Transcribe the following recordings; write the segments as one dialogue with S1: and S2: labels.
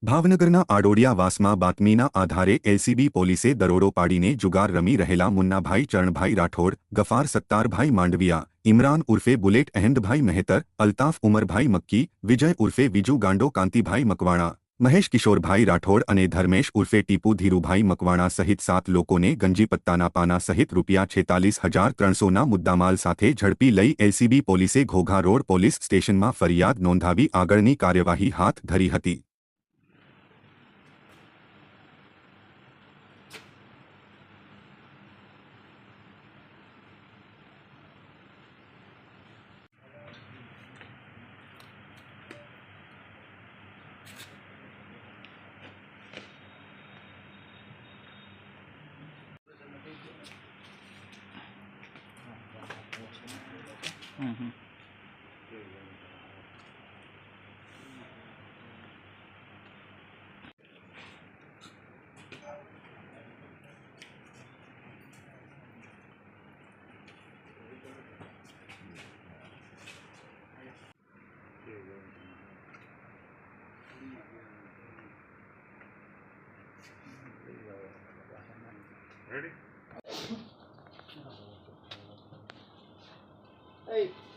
S1: ભાવનગરના આડોડિયાવાસમાં બાતમીના આધારે એલસીબી પોલીસે દરોડો પાડીને જુગાર રમી રહેલા મુન્નાભાઈ ચરણભાઈ રાઠોડ, ગફાર સત્તારભાઈ માંડવિયા, ઇમરાન ઉર્ફે બુલેટ અહેમદભાઈ મહેતર, અલ્તાફ ઉમરભાઈ મક્કી, વિજય ઉર્ફે વિજુ ગાંડો કાંતિભાઈ મકવાણા, મહેશ કિશોરભાઈ રાઠોડ અને ધર્મેશ ઉર્ફે ટીપુ ધીરુભાઈ મકવાણા સહિત 7 લોકોને ગંજીપત્તાના પાના સહિત ₹46,300ના મુદ્દામાલ સાથે ઝડપી લઈ એલસીબી પોલીસે ઘોઘા રોડ પોલીસ સ્ટેશનમાં ફરિયાદ નોંધાવી આગળની કાર્યવાહી હાથ ધરી હતી।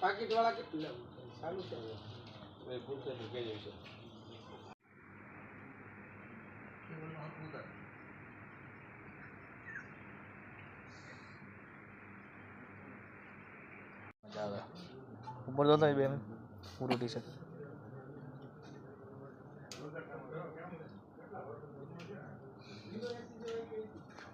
S2: પાકીટ વાળા કેટલા ચાલુ છે એ પૂછે તો કહી દઈશું મજા આવે ઉપર જતા બેન પૂરું ટી શર્ટ